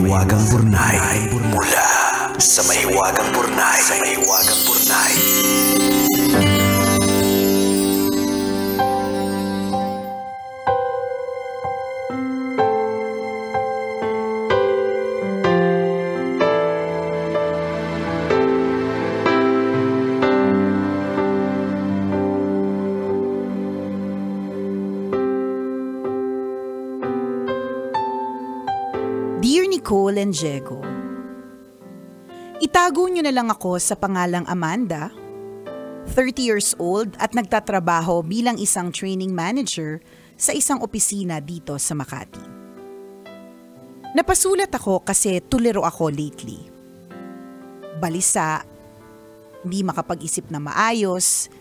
Mahiwagang Burnay. Mula sa Mahiwagang Burnay. Sa Mahiwagang Burnay. Dear Nicole and Diego, itago niyo na lang ako sa pangalang Amanda, 30 years old at nagtatrabaho bilang isang training manager sa isang opisina dito sa Makati. Napasulat ako kasi tuliro ako lately. Balisa, hindi makapag-isip na maayos,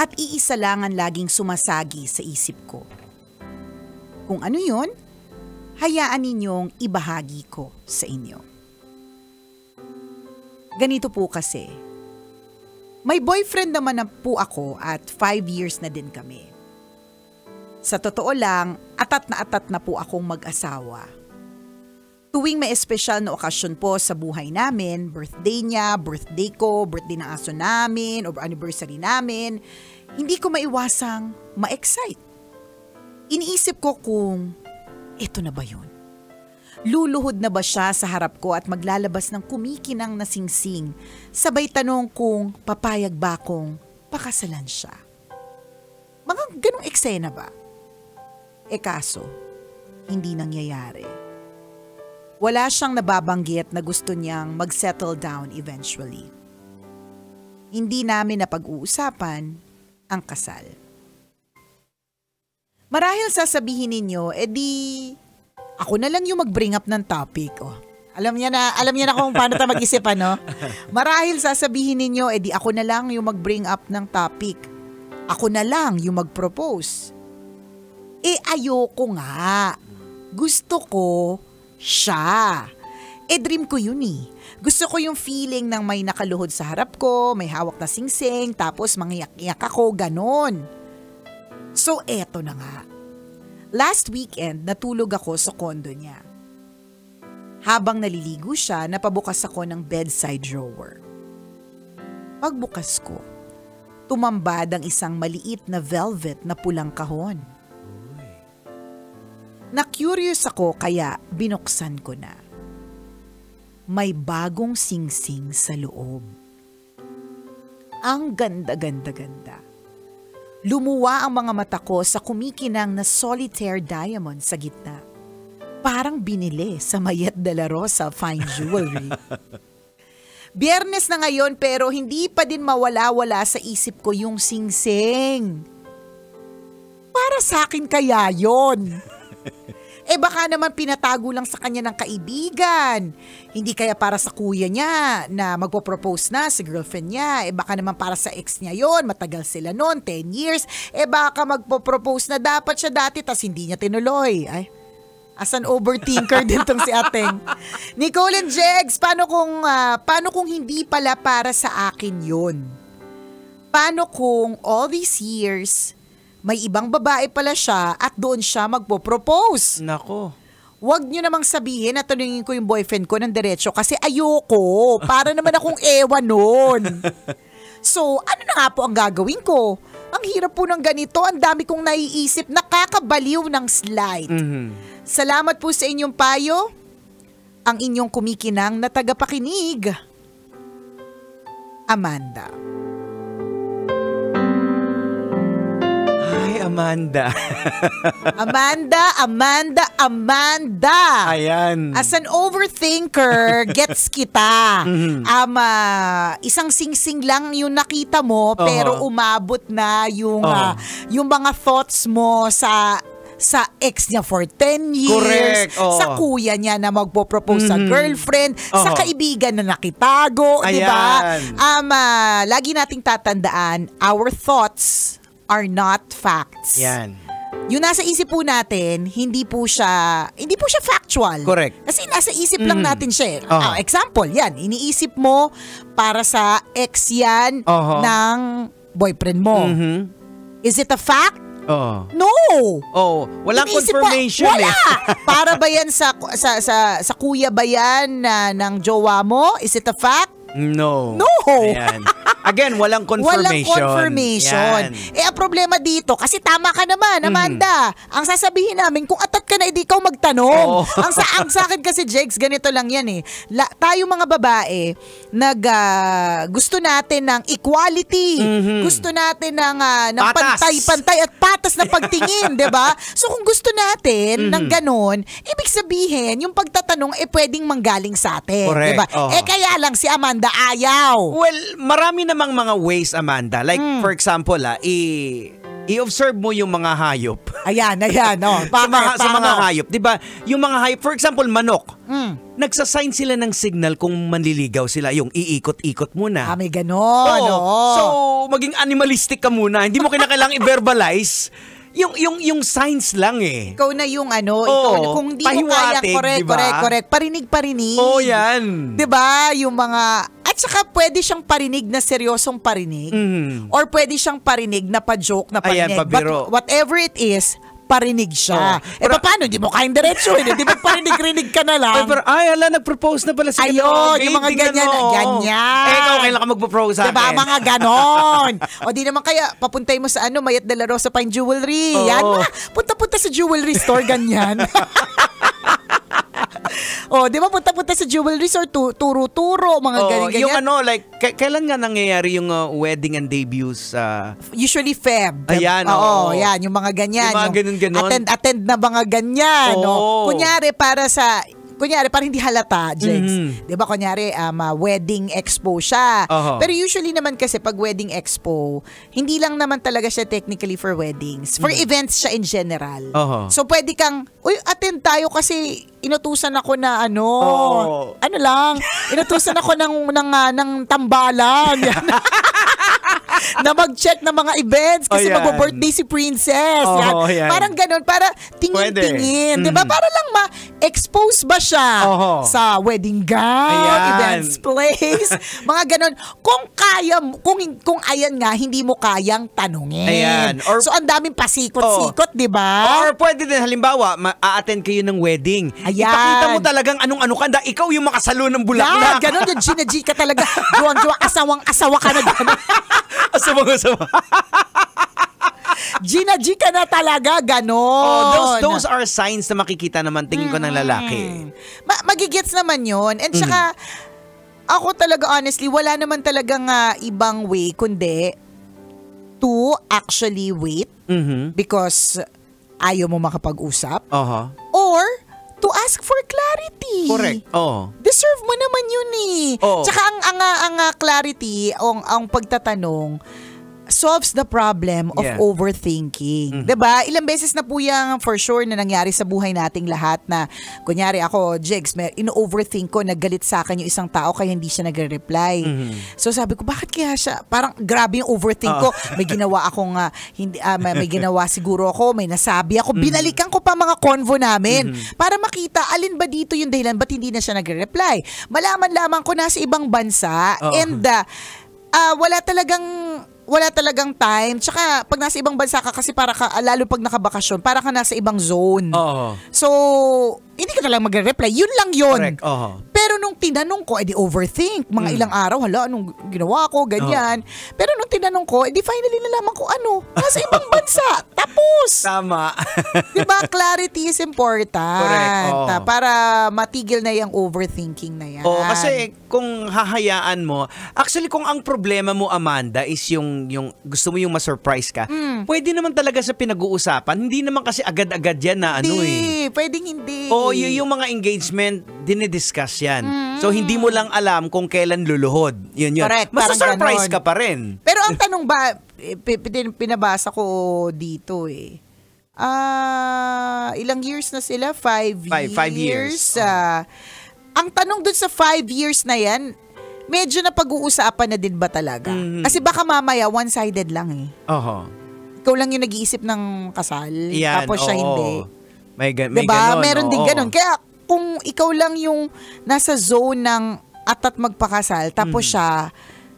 at iisa lang ang laging sumasagi sa isip ko. Kung ano yun, hayaan ninyong ibahagi ko sa inyo. Ganito po kasi, may boyfriend naman na po ako at 5 years na din kami. Sa totoo lang, atat na po akong mag-asawa. Tuwing may espesyal na okasyon po sa buhay namin, birthday niya, birthday ko, birthday ng aso namin, or anniversary namin, hindi ko maiwasang ma-excite. Iniisip ko kung ito na ba yun? Luluhod na ba siya sa harap ko at maglalabas ng kumikinang na singsing? Sabay tanong kung papayag ba kong pakasalan siya. Mga ganong eksena ba? Kaso, hindi nangyayari. Wala siyang nababanggit na gusto niyang mag-settle down eventually. Hindi namin napag-uusapan ang kasal. Marahil sasabihin ninyo, ako na lang yung mag-bring up ng topic. Oh. Alam niya na kung paano tayo mag-isip, ano? Marahil sasabihin ninyo, ako na lang yung mag-bring up ng topic. Ako na lang yung mag-propose. Ayoko nga. Gusto ko siya. Dream ko yun eh. Gusto ko yung feeling ng may nakaluhod sa harap ko, may hawak na singsing, tapos mangiyak-iyak ako, ganon. So, eto na nga. Last weekend, natulog ako sa kondo niya. Habang naliligo siya, napabukas ako ng bedside drawer. Pagbukas ko, tumambad ang isang maliit na velvet na pulang kahon. Na-curious ako kaya binuksan ko na. May bagong singsing sa loob. Ang ganda-ganda-ganda. Lumuwa ang mga mata ko sa kumikinang na solitaire diamond sa gitna. Parang binili sa Mayet de la Rosa fine jewelry. Biyernes na ngayon pero hindi pa din mawala-wala sa isip ko yung singsing. Para sa akin kaya yon? Baka naman pinatago lang sa kanya ng kaibigan. Hindi kaya para sa kuya niya na magpo-propose na sa girlfriend niya. Baka naman para sa ex niya yon, matagal sila noon, 10 years. Baka magpo-propose na dapat siya dati tas hindi niya tinuloy. Ay, as an overthinker din tong si Ateng. Nicole and Jegs, paano kung hindi pala para sa akin yon? Paano kung all these years may ibang babae pala siya at doon siya magpo-propose? Nako. Huwag niyo namang sabihin na tanungin ko yung boyfriend ko ng diretso kasi ayoko. Para naman akong ewan nun. So, ano na nga po ang gagawin ko? Ang hirap po ng ganito. Ang dami kong naiisip. Nakakabaliw ng slide. Mm-hmm. Salamat po sa inyong payo. Ang inyong kumikinang na tagapakinig. Amanda. Ay, Amanda. Amanda. Ayan. As an overthinker, gets kita. Isang singsing lang yung nakita mo, pero umabot na yung mga thoughts mo sa ex niya for 10 years, correct. Sa kuya niya na magpo-propose sa girlfriend, sa kaibigan na nakitago, di ba? Lagi nating tatandaan, our thoughts are not facts. Yan. Yung nasa isip po natin, hindi po siya factual. Correct. Kasi nasa isip lang natin siya. Example, yan, iniisip mo para sa ex yan ng boyfriend mo. Is it a fact? Oo. No! Oh, walang Iniisip confirmation wala! eh. Para ba yan sa kuya ba yan ng jowa mo? Is it a fact? No. No! Ayan. Again, walang confirmation. Walang confirmation. Yan. Ang problema dito, kasi tama ka naman, Amanda. Ang sasabihin namin, kung atat ka na, hindi ikaw magtanong. Oo. Ang sa akin kasi, Jegs, ganito lang yan eh. Tayo mga babae, gusto natin ng equality. Gusto natin ng Patas. pantay-pantay at patas na pagtingin, di ba? So kung gusto natin ng ganon, ibig sabihin, yung pagtatanong pwedeng manggaling sa atin. Correct. Di ba? Oo. Kaya lang si Amanda ayaw. Well, marami namang mga ways, Amanda. Like, for example, i-observe mo yung mga hayop. Ayan. Oh. Sa mga hayop. Diba? Yung mga hayop, for example, manok. Nagsasign sila ng signal kung manliligaw sila. Yung iikot-ikot muna. May ganon. Oo. So, maging animalistic ka muna. Hindi mo kinakailangang i-verbalize. Yung signs lang eh. Ikaw na yung Oo, kung hindi mo kaya, pahiwatig, diba? correct. Parinig. Oh, yan. 'Di ba? Yung mga at saka pwede siyang parinig na seryosong parinig or pwede siyang parinig na pa-joke na parinig. Ayan, pabiro. But whatever it is, parinig siya. Pero paano? Hindi mo kayang diretso eh. Di ba parinig-rinig ka na lang? Pero nag-propose na pala si Ayun, yung mga ganyan. Ganyan. Ikaw kailan ka mag-propose sa akin? Diba, mga ganon. O di naman kaya, papuntay mo sa Mayat de la Rosa Fine Jewelry. Oo. Yan na. Punta-punta sa jewelry store, ganyan. Di ba punta-punta sa jewelry store, turo-turo, mga ganyan-ganyan. Yung kailan nga nangyayari yung wedding and debuts? Usually Feb. Ayan, Oo, yan, yung mga ganyan. Yung mga ganun-ganon. Attend na mga ganyan. Oo. Kunyari, para hindi halata, Jegs. Di ba, kunyari, wedding expo siya. Uh-huh. Pero usually naman kasi pag wedding expo, hindi lang naman talaga siya technically for weddings. For events siya in general. Uh-huh. So, pwede kang, attend tayo kasi inutusan ako na inutusan ako ng tambalan. Yan. Na mag-check ng mga events kasi mag-birthday si Princess. Yan. Parang ganun, para tingin-tingin. Diba? Para lang ma-expose ba siya sa wedding gown, events place, mga ganun. Kung kaya, kung ayan nga, hindi mo kayang tanungin. Ayan. So, ang daming pasikot-sikot, diba? Or pwede din, halimbawa, a-attend kayo ng wedding. Ayan. Ipakita mo talagang anong-ano ka. Ikaw yung makasalo ng bulaklak. Ganun, yung Gina G ka talaga. Juwang-juwang, asawang-asawa ka na gano'n. Asawang-asawa. Gina G ka na talaga, gano'n. Those are signs na makikita naman tingin ko ng lalaki. Magigets naman yun. And saka, ako talaga honestly, wala naman talagang ibang way kundi to actually wait because ayaw mo makapag-usap or to ask for clarity. Correct. Deserve mo naman yun eh. Tsaka ang clarity, ang pagtatanong, solves the problem of overthinking. Diba? Ilang beses na po yan for sure na nangyari sa buhay nating lahat na, kunyari ako, Jegs, ino-overthink ko, naggalit sa akin yung isang tao kaya hindi siya nagre-reply. So sabi ko, bakit kaya siya? Parang grabe yung overthink ko. May ginawa akong, may ginawa siguro ako, may nasabi ako. Binalikan ko pa mga convo namin para makita alin ba dito yung dahilan, ba't hindi na siya nagre-reply. Malaman-laman ko nasa ibang bansa and wala talagang time. Tsaka, pag nasa ibang bansa ka, kasi lalo pag nakabakasyon, para ka nasa ibang zone. So, hindi ka na lang magre-reply. Yun lang yun. Correct. Pero nung tinanong ko, edi overthink. Mga ilang araw, anong ginawa ko, ganyan. Pero nung tinanong ko, edi finally nalaman ko nasa ibang bansa. Tapos. Tama. Diba? Clarity is important. Correct. Para matigil na yung overthinking na yan. Kasi kung hahayaan mo, actually kung ang problema mo, Amanda, is yung gusto mo yung ma-surprise ka, pwede naman talaga sa pinag-uusapan. Hindi naman kasi agad-agad yan na Pwedeng hindi. Yung mga engagement, dinidiscuss yan. So, hindi mo lang alam kung kailan luluhod. Yun. Correct. Masa-surprise ka pa rin. Pero ang tanong ba, pinabasa ko dito ilang years na sila? 5 years. 5 years. Ang tanong dun sa 5 years na yan, medyo na pag-uusapan na din ba talaga? Kasi baka mamaya one-sided lang Ikaw lang yung nag-iisip ng kasal, tapos siya hindi. May diba? ganon. Meron din ganon. Kaya kung ikaw lang yung nasa zone ng atat magpakasal, tapos siya,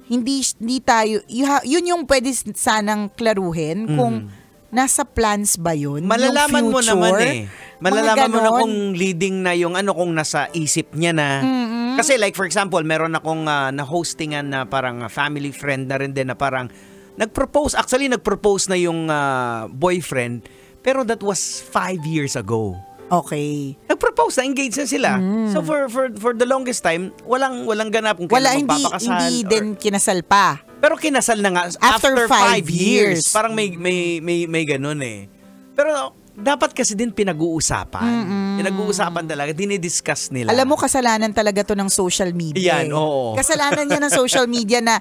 hindi tayo, yun yung pwede sanang klaruhin kung nasa plans ba yun? Malalaman yung mo future? naman eh. Malalaman Mga mo na ganon. kung leading na yung kung nasa isip niya na. Kasi like for example, meron akong na-hostingan na parang family friend na rin din na parang nag-propose na yung boyfriend, pero that was 5 years ago. Okay. Nag-propose na, engaged na sila. So for the longest time, walang ganap kung Wala, kailan hindi magpapakasal. din kinasal pa. Pero kinasal na nga After 5 5 years. years. Parang may ganun eh. Pero dapat kasi din pinag-uusapan. Pinag-uusapan talaga, dinidiscuss nila. Alam mo, kasalanan talaga to ng social media. Yan, oo. Kasalanan yan ng social media na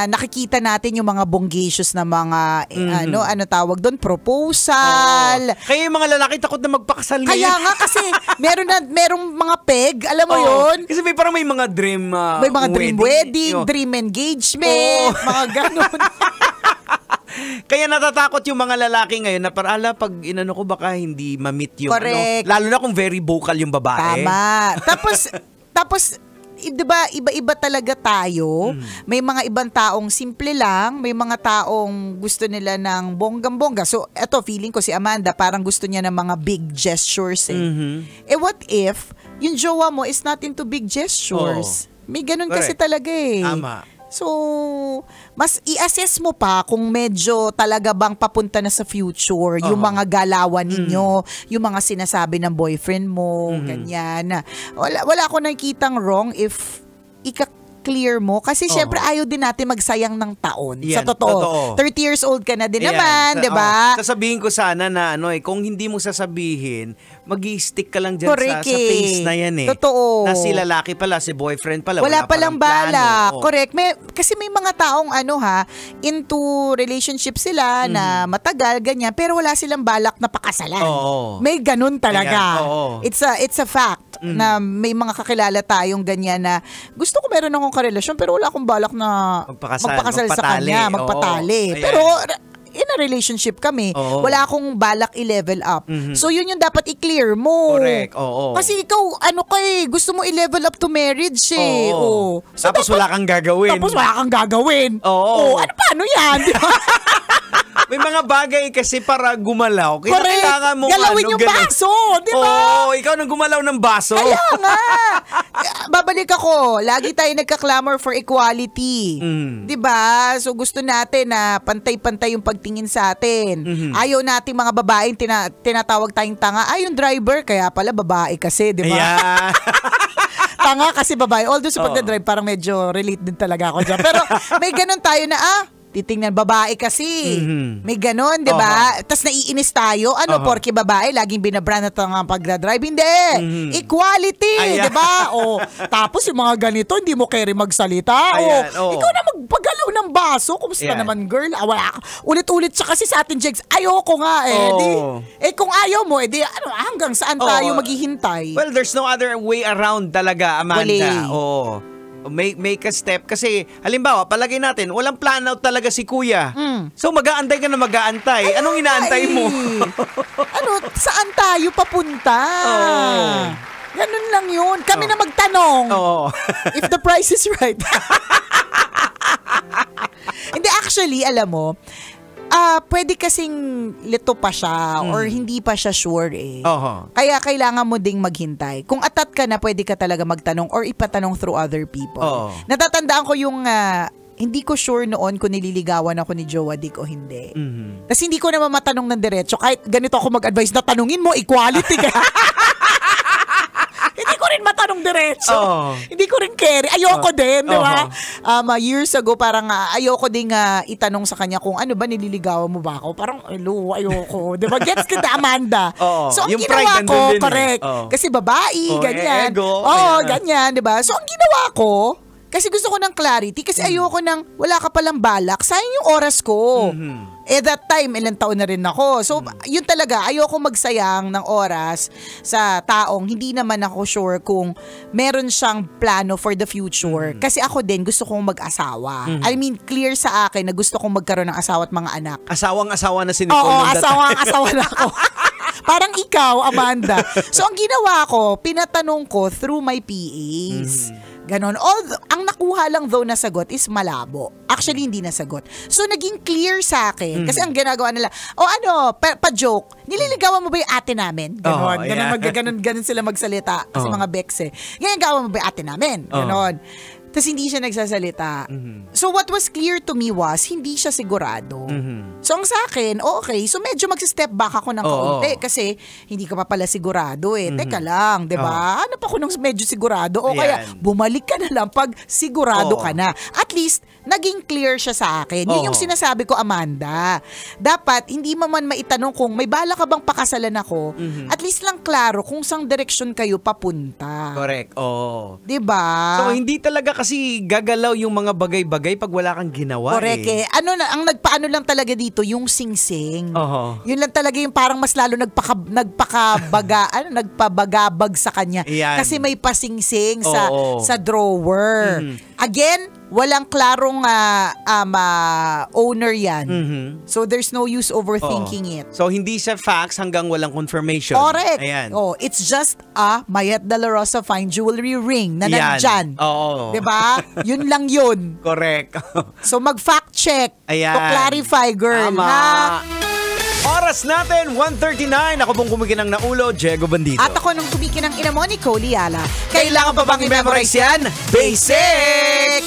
nakikita natin yung mga bonggacious na mga, ano tawag doon, proposal. Oo. Kaya yung mga lalaki takot na magpakasal ngayon. Kaya nga kasi merong mga peg, alam mo Oo. yun? Kasi parang may mga dream May mga dream wedding, Oo. dream engagement, Oo. mga ganun. Kaya natatakot yung mga lalaki ngayon na pag inano ko baka hindi ma-meet yung Correct. lalo na kung very vocal yung babae. Tama. Tapos, di ba, iba-iba talaga tayo. May mga ibang taong simple lang, may mga taong gusto nila ng bonggang-bongga. So, eto, feeling ko si Amanda, parang gusto niya ng mga big gestures eh. Eh, what if yung jowa mo is not into big gestures? May ganun kasi Correct. talaga eh. Tama. So, mas i-assess mo pa kung medyo talaga bang papunta na sa future, yung mga galawan ninyo, yung mga sinasabi ng boyfriend mo, ganyan. Wala ako nakikitang wrong if ika-clear mo. Kasi syempre ayaw din natin magsayang ng taon. Sa Yan, totoo. totoo. 30 years old ka na din Ayan. naman, di ba? Sasabihin ko sana na kung hindi mo sasabihin, mag-i-stick ka lang dyan Correct sa face na yan eh. Totoo. Na si lalaki pala, si boyfriend pala, Wala palang plano. balak. Oo. Correct. Kasi may mga taong into relationship sila na matagal, ganyan, pero wala silang balak na pakasalan. Oo. May ganun talaga. Ayan, oo. It's a fact na may mga kakilala tayong ganyan na gusto ko meron akong karelasyon pero wala akong balak na magpakasal sa magpatali. kanya, magpatali. Oo. Ayan. Pero in a relationship kami, Oo. wala akong balak i-level up. So yun yung dapat i-clear mo. Correct, oo. Kasi ikaw, gusto mo i-level up to marriage eh. Oo. Oo. So, Tapos wala kang gagawin. Tapos wala kang gagawin. Oo. Paano yan? Di ba? May mga bagay kasi para gumalaw. Kaya Correct. kailangan mo Galawin yung baso, di ba? Oo, ikaw nang gumalaw ng baso. Kaya nga. Babalik ako. Lagi tayo nagka-clamor for equality. 'Di ba? So gusto natin na pantay-pantay yung pagtingin sa atin. Ayaw nating mga babaeng tinatawag tayong tanga. Ay, yung driver kaya pala babae kasi, 'di ba? Ayan. Tanga kasi babae. Although sa pagdadrive parang medyo relate din talaga ako dyan. Pero may ganun tayo na titingnan, babae kasi. May ganon, di ba? Tapos naiinis tayo. Porke babae, laging binabrand na ito ang pagdadrive. Hindi. Equality, di ba? Tapos yung mga ganito, hindi mo carry magsalita. Ayan, Ikaw na magpagalaw ng baso. Kumusta Ayan. naman, girl? Wala. Ulit-ulit siya kasi sa atin, Jegs. Ayoko nga eh. Kung ayaw mo, hanggang saan tayo maghihintay? Well, there's no other way around talaga, Amanda. Wala. Oo. Make a step. Kasi, halimbawa, palagay natin, walang plan out talaga si kuya. So, mag-aantay ka na mag-aantay. Anong inaantay mo? Saan tayo papunta? Oo. Ganun lang yun. Kami na magtanong. Oo. If the price is right. Hindi, actually, alam mo, pwede kasing lito pa siya or hindi pa siya sure eh. Oho. Kaya kailangan mo ding maghintay. Kung atat ka na, pwede ka talaga magtanong or ipatanong through other people. Oo. Natatandaan ko yung hindi ko sure noon kung nililigawan ako ni Jowa Dick o hindi. Tapos hindi ko naman matanong ng diretso. Kahit ganito ako mag-advise na tanungin mo, equality ka. Hindi ko rin matanong diretso. Oo. Hindi ko rin carry. Ayoko din, di ba? Years ago, parang ayoko din itanong sa kanya kung ano ba, nililigawan mo ba ako? Parang, ayoko. Di ba? Gets kita, Amanda. Oo. So, ang Yung ginawa pride ko, nandun din eh. correct. Oo. Kasi babae, ganyan. ego. Oo, Ayan. ganyan, di ba? So, ang ginawa ko, kasi gusto ko ng clarity, kasi ayoko ng wala ka palang balak, sayang yung oras ko. That time, ilang taon na rin ako. So, yun talaga, ayoko magsayang ng oras sa taong hindi naman ako sure kung meron siyang plano for the future. Kasi ako din, gusto kong mag-asawa. I mean, clear sa akin na gusto kong magkaroon ng asawa at mga anak. Asawang-asawa na si Nicole. Oo, nung that time. asawa na ako. Parang ikaw, Amanda. So, ang ginawa ko, pinatanong ko through my PAs. Ganon. Ang nakuha lang though na sagot is malabo. Actually, hindi nasagot. So, naging clear sa akin. Kasi ang ginagawa nila, pa-joke, nililigawan mo ba yung ate namin? Ganon. Ganon sila magsalita. Kasi mga bekse. Ginagawa mo ba yung ate namin? Ganon. Tapos hindi siya nagsasalita. So what was clear to me was, hindi siya sigurado. So ang sa akin, okay. So medyo mag-step back ako ng kaunti kasi hindi ka pa pala sigurado eh. Teka lang, di ba? Ano pa ako nung medyo sigurado? O kaya bumalik ka na lang pag sigurado ka na. At least, naging clear siya sa akin. Yun yung sinasabi ko, Amanda. Dapat, hindi mo man maitanong kung may bala ka bang pakasalan ako, at least lang klaro kung saan direksyon kayo papunta. Correct, Di ba? So, hindi talaga kasi gagalaw yung mga bagay-bagay pag wala kang ginawa. Correct eh. Ang nagpaano lang talaga dito, yung sing-sing. Yun lang talaga yung parang mas lalo nagpabagabag sa kanya. Yan. Kasi may pasing-sing sa drawer. Again, walang klarong owner yan. So there's no use overthinking it. So hindi siya facts hanggang walang confirmation. Correct. Ayan. It's just a Mayet De La Rosa fine jewelry ring na nandyan. Diba? Yun lang yun. Correct. So mag-fact check. Ayan. To clarify, girl. Tama. Oras natin, 1:39. Ako pong kumikinang na ulo, Diego Bandito. At ako nung kumikinang ina mo, Nicole Liala. Kailangan pa bang i-memorize yan? Basic!